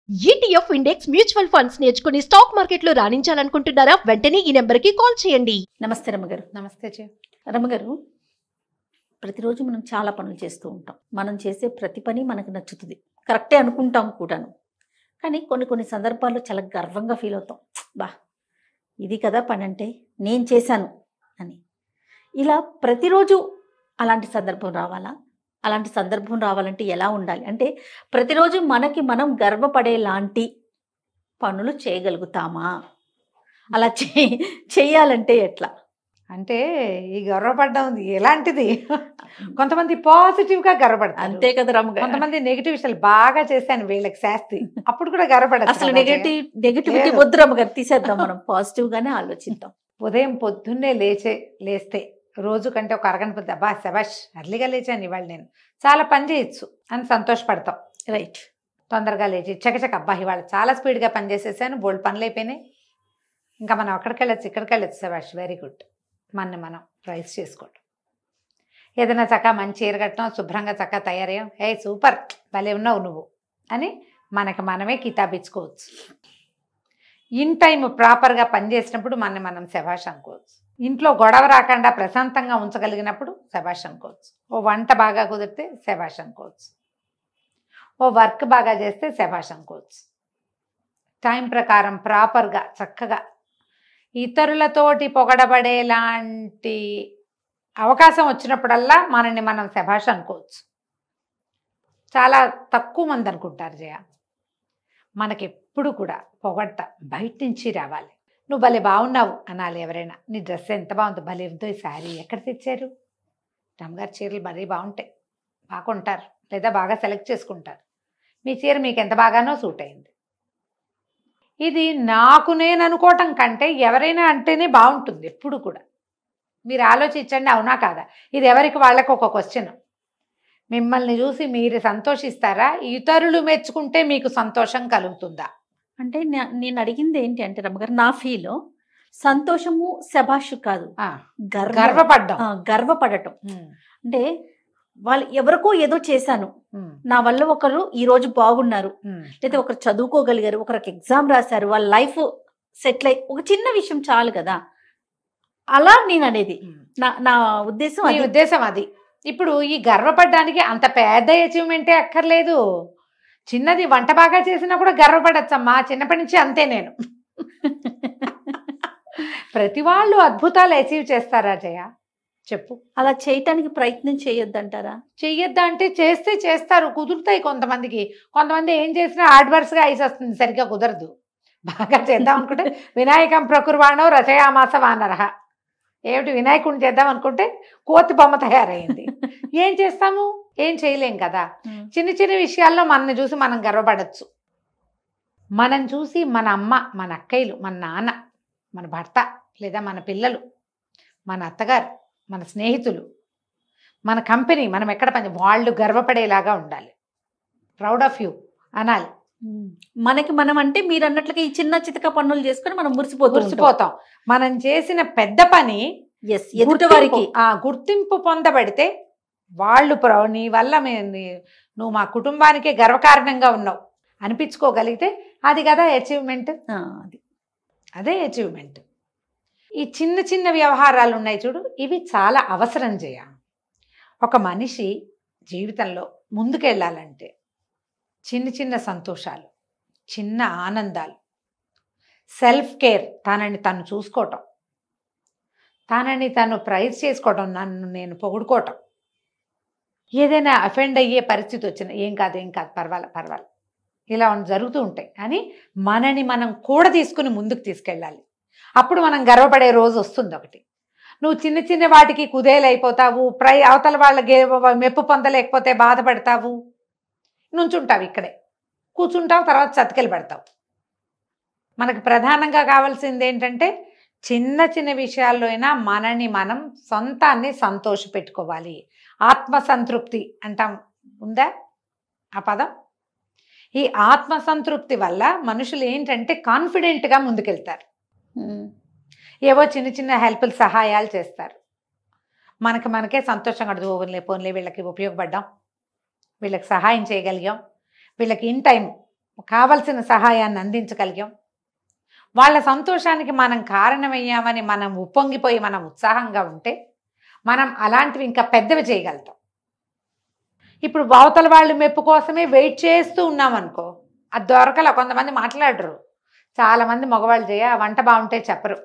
ETF index mutual funds నేర్చుకుని stock మార్కెట్లో రాణించాలనుకుంటున్నారా? వెంటనే ఈ నెంబర్కి కాల్ చేయండి. నమస్తే రమ్మగారు. నమస్తే జీ. రమ్మగారు, ప్రతిరోజు మనం చాలా పనులు చేస్తూ ఉంటాం. మనం చేసే ప్రతి పని మనకు నచ్చుతుంది, కరెక్టే అనుకుంటాం కూడాను. కానీ కొన్ని సందర్భాల్లో చాలా గర్వంగా ఫీల్ అవుతాం. బా, ఇది కదా పని అంటే, నేను చేశాను అని. ఇలా ప్రతిరోజు అలాంటి సందర్భం రావాలా? అలాంటి సందర్భం రావాలంటే ఎలా ఉండాలి? అంటే ప్రతిరోజు మనకి మనం గర్వపడేలాంటి పనులు చేయగలుగుతామా? అలా చేయాలంటే ఎట్లా? అంటే ఈ గర్వపడ్డం ఎలాంటిది? కొంతమంది పాజిటివ్ గా గర్వపడతారు, అంతే కదా రమ్మగారు. కొంతమంది నెగిటివ్ విషయాలు బాగా చేశాను వీళ్ళకి శాస్తి, అప్పుడు కూడా గర్వపడతారు. అసలు నెగిటివిటీ వద్దు రమ్మగారు, తీసేద్దాం. మనం పాజిటివ్ గానే ఆలోచిద్దాం. ఉదయం పొద్దున్నే లేస్తే రోజు కంటే ఒక అరగంట పొద్దు, అబ్బా శబాష్ అర్లీగా లేచాను ఇవాళ, నేను చాలా పని చేయొచ్చు అని సంతోషపడతాం. రైట్. తొందరగా లేచి చకచక, అబ్బా ఇవాళ చాలా స్పీడ్గా పని చేసేసాను, బోల్డ్ పనులు అయిపోయినాయి, ఇంకా మనం అక్కడికి వెళ్ళచ్చు ఇక్కడికి వెళ్ళచ్చు, శబాష్ వెరీ గుడ్. మనం ప్రైజ్ చేసుకోవటం. ఏదైనా చక్కగా మంచి చీర కట్టడం, శుభ్రంగా చక్కగా తయారయ్యాం, హే సూపర్ భలే ఉన్నావు నువ్వు అని మనమే కితాబిచ్చుకోవచ్చు. ఇన్ టైం ప్రాపర్గా పనిచేసినప్పుడు మనం శబాష్ అనుకోవచ్చు. ఇంట్లో గొడవ రాకుండా ప్రశాంతంగా ఉంచగలిగినప్పుడు శబాష్ అనుకోవచ్చు. ఓ వంట బాగా కుదిరితే శబాష్ అనుకోవచ్చు. ఓ వర్క్ బాగా చేస్తే శబాష్ అనుకోవచ్చు. టైం ప్రకారం ప్రాపర్గా చక్కగా ఇతరులతోటి పొగడబడేలాంటి అవకాశం వచ్చినప్పుడల్లా మనల్ని మనం శబాష్ అనుకోవచ్చు. చాలా తక్కువ మంది అనుకుంటారు జయ. మనకెప్పుడు కూడా పొగడ్త బయట నుంచి రావాలి. నువ్వు భలే బాగున్నావు అనాలి ఎవరైనా. నీ డ్రెస్ ఎంత బాగుంది, భలే ఉందో, ఈ శారీ ఎక్కడ తెచ్చారు? రమ్మగారి చీరలు మరీ బాగుంటాయి, బాగుంటారు, లేదా బాగా సెలెక్ట్ చేసుకుంటారు. మీ చీర మీకు ఎంత బాగానో సూట్ అయింది. ఇది నాకు నేను అనుకోవటం కంటే ఎవరైనా అంటేనే బాగుంటుంది ఎప్పుడు కూడా. మీరు ఆలోచించండి, అవునా కాదా? ఇది ఎవరికి వాళ్ళకు ఒక క్వశ్చన్. మిమ్మల్ని చూసి మీరు సంతోషిస్తారా? ఇతరులు మెచ్చుకుంటే మీకు సంతోషం కలుగుతుందా? అంటే నేను అడిగింది ఏంటి అంటే రమ్మగారు, నా ఫీల్ సంతోషము శబాష్ కాదు, గర్వపడటం. అంటే వాళ్ళు ఎవరికో ఏదో చేశాను, నా వల్ల ఒకరు ఈ రోజు బాగున్నారు, లేదా ఒకరు చదువుకోగలిగారు, ఒకరికి ఎగ్జామ్ రాశారు, వాళ్ళ లైఫ్ సెటిల్ అయ్యి, ఒక చిన్న విషయం చాలు కదా. అలా నేను అనేది నా ఉద్దేశం అది. ఇప్పుడు ఈ గర్వపడడానికి అంత పెద్ద అచీవ్మెంటే అక్కర్లేదు. చిన్నది వంట బాగా చేసినా కూడా గర్వపడచ్చమ్మా. చిన్నప్పటి నుంచి అంతే నేను. ప్రతి వాళ్ళు అద్భుతాలు అచీవ్ చేస్తారా జయ? చెప్పు. అలా చేయటానికి ప్రయత్నం చేయొద్దంటారా? చెయ్యొద్దా అంటే చేస్తే చేస్తారు, కుదురుతాయి కొంతమందికి. కొంతమంది ఏం చేసినా అడ్వర్స్గా ఐస్ వస్తుంది, సరిగ్గా కుదరదు. బాగా చేద్దాం అనుకుంటే వినాయకం ప్రకుర్వాణో రచయామాస వానరహ. ఏమిటి, వినాయకుడిని చేద్దాం అనుకుంటే కోతి బొమ్మ తయారైంది. ఏం చేస్తాము? ఏం చేయలేం కదా. చిన్న చిన్న విషయాల్లో మనల్ని చూసి మనం గర్వపడచ్చు. మనం చూసి మన అమ్మ, మన అక్కయ్యలు, మన నాన్న, మన భర్త, లేదా మన పిల్లలు, మన అత్తగారు, మన స్నేహితులు, మన కంపెనీ, మనం ఎక్కడ పని, వాళ్ళు గర్వపడేలాగా ఉండాలి. ప్రౌడ్ ఆఫ్ యూ అనాలి. మనకి మనం అంటే మీరు అన్నట్లుగా ఈ చిన్న చితక పనులు చేసుకొని మనం మురిసిపోతాం. మనం చేసిన పెద్ద పని ఎదుటి వారికి గుర్తింపు పొందబడితే వాళ్ళు నీ వల్ల నువ్వు మా కుటుంబానికే గర్వకారణంగా ఉన్నావు అనిపించుకోగలిగితే అది కదా అచీవ్మెంట్. అదే అచీవ్మెంట్. ఈ చిన్న చిన్న వ్యవహారాలు ఉన్నాయి చూడు, ఇవి చాలా అవసరం చేయ. ఒక మనిషి జీవితంలో ముందుకెళ్ళాలంటే చిన్న చిన్న సంతోషాలు, చిన్న ఆనందాలు, సెల్ఫ్ కేర్, తనని తను చూసుకోవటం, తనని తను ప్రైజ్ చేసుకోవటం, నన్ను నేను పొగుడుకోవటం. ఏదైనా అఫెండ్ అయ్యే పరిస్థితి వచ్చినా ఏం కాదు పర్వాలేదు ఇలా జరుగుతూ ఉంటాయి. కానీ మనని మనం కూడా తీసుకుని ముందుకు తీసుకెళ్ళాలి. అప్పుడు మనం గర్వపడే రోజు వస్తుంది ఒకటి. నువ్వు చిన్న చిన్న వాటికి కుదేలైపోతావు, అవతల వాళ్ళ మెప్పు పొందలేకపోతే బాధపడతావు, నుంచుంటావు, ఇక్కడే కూర్చుంటావు, తర్వాత చతికెళ్ళి పెడతావు. మనకు ప్రధానంగా కావాల్సింది ఏంటంటే చిన్న చిన్న విషయాల్లో అయినా మనని మనం సొంతాన్ని సంతోష పెట్టుకోవాలి. ఆత్మసంతృప్తి అంటాం, ఉందా ఆ పదం? ఈ ఆత్మసంతృప్తి వల్ల మనుషులు ఏంటంటే కాన్ఫిడెంట్గా ముందుకెళ్తారు. ఏవో చిన్న చిన్న హెల్ప్లు, సహాయాలు చేస్తారు. మనకే సంతోషంగా పోన్లే వీళ్ళకి ఉపయోగపడ్డాం, వీళ్ళకి సహాయం చేయగలిగాం, వీళ్ళకి ఇన్ టైం కావలసిన సహాయాన్ని అందించగలిగాం, వాళ్ళ సంతోషానికి మనం కారణమయ్యామని మనం ఉప్పొంగిపోయి మనం ఉత్సాహంగా ఉంటే మనం అలాంటివి ఇంకా పెద్దవి చేయగలుగుతాం. ఇప్పుడు అవతల వాళ్ళు మెప్పు కోసమే వెయిట్ చేస్తూ ఉన్నామనుకో, అది దొరకల. కొంతమంది మాట్లాడరు, చాలామంది మగవాళ్ళు వంట బాగుంటే చెప్పరు,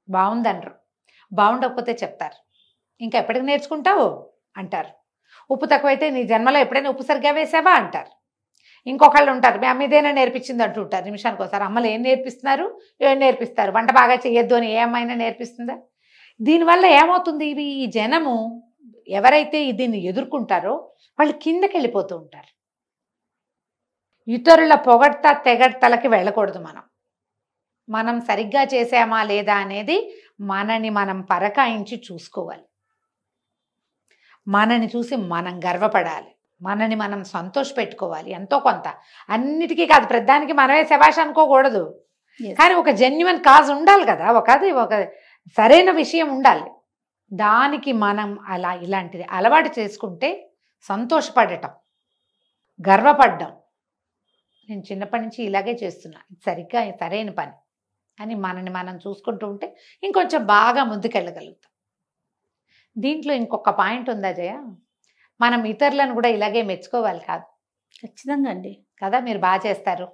బాగుందనరు, బాగుండకపోతే చెప్తారు. ఇంకా ఎప్పటికి నేర్చుకుంటావు అంటారు. ఉప్పు తక్కువైతే నీ జన్మలో ఎప్పుడైనా ఉప్పు సరిగ్గా వేసావా అంటారు. ఇంకొకళ్ళు ఉంటారు, మీ అమ్మ ఇదేనా నేర్పించింది అంటుంటారు. నిమిషానికి ఒకసారి అమ్మలు ఏం నేర్పిస్తున్నారు, ఏం నేర్పిస్తారు, వంట బాగా చేయొద్దు అని ఏ అమ్మాయినా నేర్పిస్తుందా? దీనివల్ల ఏమవుతుంది, ఈ జనము ఎవరైతే దీన్ని ఎదుర్కొంటారో వాళ్ళు కిందకి వెళ్ళిపోతూ ఉంటారు. ఇతరుల పొగడ్త తెగడ్తలకి వెళ్ళకూడదు. మనం సరిగ్గా చేసామా లేదా అనేది మనని మనం పరకాయించి చూసుకోవాలి. మనని చూసి మనం గర్వపడాలి, మనని మనం సంతోషపెట్టుకోవాలి. ఎంతో కొంత, అన్నిటికీ కాదు, ప్రతిదానికి మనమే శభాష్ అనుకోకూడదు. కానీ ఒక జెన్యున్ కాజ్ ఉండాలి కదా, ఒక సరైన విషయం ఉండాలి. దానికి మనం ఇలాంటిది అలవాటు చేసుకుంటే సంతోషపడటం, గర్వపడడం. నేను చిన్నప్పటి నుంచి ఇలాగే చేస్తున్నా, సరిగ్గా సరైన పని అని మనని మనం చూసుకుంటూ ఉంటే ఇంకొంచెం బాగా ముందుకెళ్ళగలుగుతాం. దీంట్లో ఇంకొక పాయింట్ ఉందా జయ, మనం ఇతరులను కూడా ఇలాగే మెచ్చుకోవాలి కాదు? ఖచ్చితంగా అండి. కదా, మీరు బాగా చేస్తారు,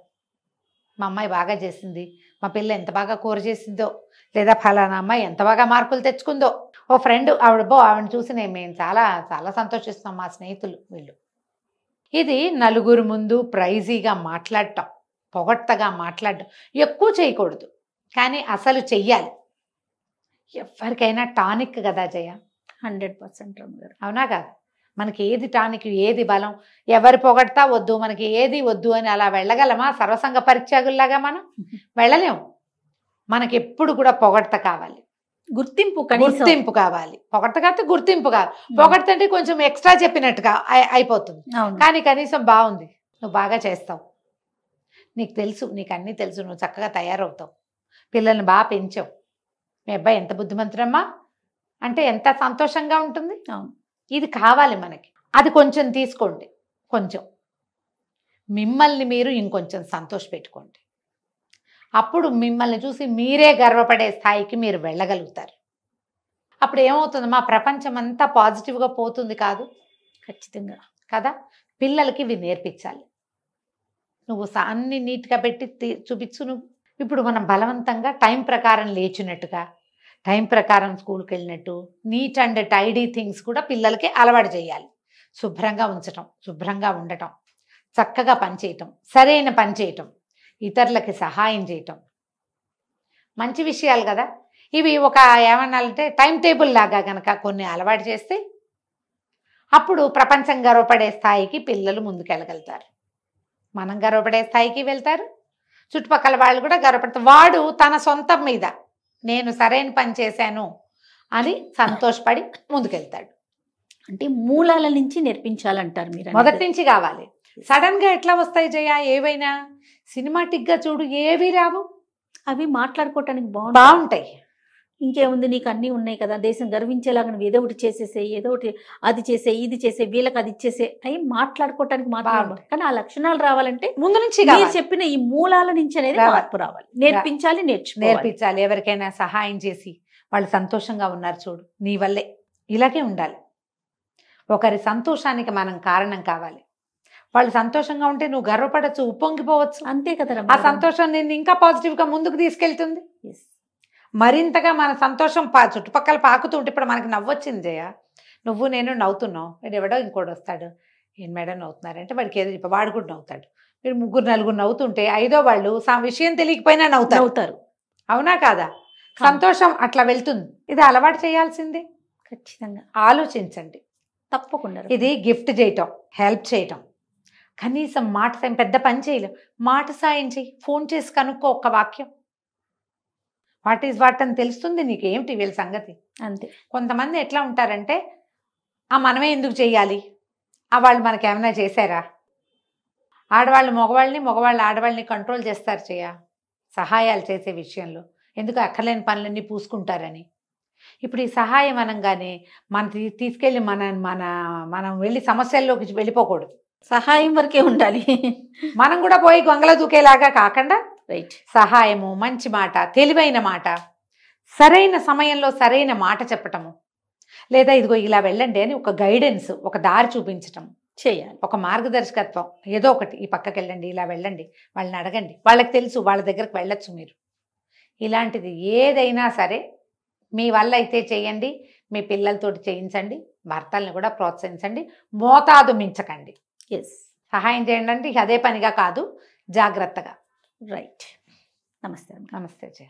మా అమ్మాయి బాగా చేసింది, మా పిల్ల ఎంత బాగా కూర చేసిందో, లేదా ఫలానా అమ్మాయి ఎంత బాగా మార్కులు తెచ్చుకుందో. ఓ ఫ్రెండ్ ఆవిడని చూసి మేము చాలా చాలా సంతోషిస్తాం, మా స్నేహితులు వీళ్ళు. ఇది నలుగురు ముందు ప్రైజీగా మాట్లాడటం, పొగడ్తగా మాట్లాడటం ఎక్కువ చేయకూడదు, కానీ అసలు చెయ్యాలి. ఎవరికైనా టానిక్ కదా జయ, 100% రమ్మగారు. అవునా కాదు? మనకి ఏది టానిక్, ఏది బలం, ఎవరి పొగడ్తా వద్దు, మనకి ఏది వద్దు అని అలా వెళ్ళగలమా? సర్వసంగ పరిత్యాగుల్లాగా మనం వెళ్ళలేము. మనకి ఎప్పుడు కూడా పొగడ్త కావాలి, గుర్తింపు కావాలి. పొగడ్త కాకపోతే గుర్తింపు కావాలి. పొగడ్త అంటే కొంచెం ఎక్స్ట్రా చెప్పినట్టుగా అయిపోతుంది. కానీ కనీసం బాగుంది, నువ్వు బాగా చేస్తావు, నీకు తెలుసు, నీకు అన్నీ తెలుసు, నువ్వు చక్కగా తయారవుతావు, పిల్లల్ని బాగా పెంచావు, మీ అబ్బాయి ఎంత బుద్ధిమంతుడమ్మా అంటే ఎంత సంతోషంగా ఉంటుంది. ఇది కావాలి మనకి. అది కొంచెం తీసుకోండి, కొంచెం మిమ్మల్ని మీరు ఇంకొంచెం సంతోష పెట్టుకోండి. అప్పుడు మిమ్మల్ని చూసి మీరే గర్వపడే స్థాయికి మీరు వెళ్ళగలుగుతారు. అప్పుడు ఏమవుతుంది, మా ప్రపంచం అంతా పాజిటివ్గా పోతుంది కాదు? ఖచ్చితంగా కదా. పిల్లలకి ఇవి నేర్పించాలి. నువ్వు అన్ని నీట్గా పెట్టి చూపించు. నువ్వు ఇప్పుడు మనం బలవంతంగా టైం ప్రకారం లేచినట్టుగా, టైం ప్రకారం స్కూల్కి వెళ్ళినట్టు, నీట్ అండ్ టైడీ థింగ్స్ కూడా పిల్లలకి అలవాటు చేయాలి. శుభ్రంగా ఉంచటం, శుభ్రంగా ఉండటం, చక్కగా పనిచేయటం, సరైన పని చేయటం, ఇతరులకి సహాయం చేయటం మంచి విషయాలు కదా. ఇవి ఒక ఏమన్నాలంటే టైం టేబుల్ లాగా కనుక కొన్ని అలవాటు చేస్తే అప్పుడు ప్రపంచం గర్వపడే స్థాయికి పిల్లలు ముందుకెళ్ళగలుగుతారు, మనం గర్వపడే స్థాయికి వెళ్తారు, చుట్టుపక్కల వాళ్ళు కూడా గర్వపడతారు. వాడు తన సొంతం మీద నేను సరైన పని చేశాను అని సంతోషపడి ముందుకెళ్తాడు. అంటే మూలాల నుంచి నేర్పించాలంటారు మీరు. మొదటి నుంచి కావాలి. సడన్గా ఎట్లా వస్తాయి జయ? ఏవైనా సినిమాటిక్గా చూడు, ఏవి రావు. అవి మాట్లాడుకోవటానికి బాగుంటాయి. ఇంకేముంది, నీకు అన్నీ ఉన్నాయి కదా, దేశం గర్వించేలాగా నువ్వు ఏదో ఒకటి చేసేసే, ఏదో ఒకటి అది చేసే, ఇది చేసే, వీళ్ళకి అది ఇచ్చేసే, అవి మాట్లాడుకోవటానికి మాత్రం. కానీ ఆ లక్షణాలు రావాలంటే ముందు నుంచి చెప్పిన ఈ మూలాల నుంచి అనేది మార్పు రావాలి. నేర్పించాలి, నేర్పించాలి. ఎవరికైనా సహాయం చేసి వాళ్ళు సంతోషంగా ఉన్నారు చూడు, నీ వల్లే. ఇలాగే ఉండాలి. ఒకరి సంతోషానికి మనం కారణం కావాలి. వాళ్ళు సంతోషంగా ఉంటే నువ్వు గర్వపడచ్చు, ఉప్పొంగిపోవచ్చు. అంతే కదా. ఆ సంతోషం నేను ఇంకా పాజిటివ్గా ముందుకు తీసుకెళ్తుంది. మరింతగా మన సంతోషం చుట్టుపక్కల పాకుతూ ఉంటే, ఇప్పుడు మనకి నవ్వొచ్చింది జయ, నువ్వు నేను నవ్వుతున్నావు, వీడు ఎవడో ఇంకోటి వస్తాడు, ఏం మేడం నవ్వుతున్నారంటే వాడికి ఏదో చెప్పి వాడు కూడా నవ్వుతాడు. మీరు ముగ్గురు నలుగురు నవ్వుతుంటే ఐదో వాళ్ళు విషయం తెలియకపోయినా నవ్వుతారు. అవునా కాదా? సంతోషం అట్లా వెళ్తుంది. ఇది అలవాటు చేయాల్సిందే. ఖచ్చితంగా ఆలోచించండి. తప్పకుండా. ఇది గిఫ్ట్ చేయటం, హెల్ప్ చేయటం, కనీసం మాట సాయం, పెద్ద పని చేయలేం, మాట సాయం చేయి, ఫోన్ చేసి కనుక్కో, ఒక్క వాక్యం వాట్ ఈజ్ వాట్ అని తెలుస్తుంది నీకు, ఏమిటి వీళ్ళ సంగతి. అంతే. కొంతమంది ఎట్లా ఉంటారంటే, మనమే ఎందుకు చెయ్యాలి, వాళ్ళు మనకి ఏమైనా చేశారా? ఆడవాళ్ళు మగవాళ్ళని, మగవాళ్ళు ఆడవాళ్ళని కంట్రోల్ చేస్తారు సహాయాలు చేసే విషయంలో. ఎందుకు అక్కర్లేని పనులన్నీ పూసుకుంటారని. ఇప్పుడు ఈ సహాయం అనగానే తీసుకెళ్ళి మనం వెళ్ళి సమస్యల్లోకి వెళ్ళిపోకూడదు. సహాయం వరకే ఉండాలి. మనం కూడా పోయి గొంగలో దూకేలాగా కాకుండా రైట్. సహాయము, మంచి మాట, తెలివైన మాట, సరైన సమయంలో సరైన మాట చెప్పటము, లేదా ఇదిగో ఇలా వెళ్ళండి అని ఒక గైడెన్స్, ఒక దారి చూపించటం చేయాలి. ఒక మార్గదర్శకత్వం, ఏదో ఒకటి ఈ పక్కకి వెళ్ళండి, ఇలా వెళ్ళండి, వాళ్ళని అడగండి, వాళ్ళకి తెలుసు, వాళ్ళ దగ్గరకు వెళ్ళొచ్చు మీరు. ఇలాంటిది ఏదైనా సరే మీ వల్ల అయితే చేయండి, మీ పిల్లలతోటి చేయించండి, భర్తల్ని కూడా ప్రోత్సహించండి, మోతాదు మించకండి. ఎస్. సహాయం చేయండి అంటే అదే పనిగా కాదు, జాగ్రత్తగా. రైట్. నమస్తే. నమస్తే జయ.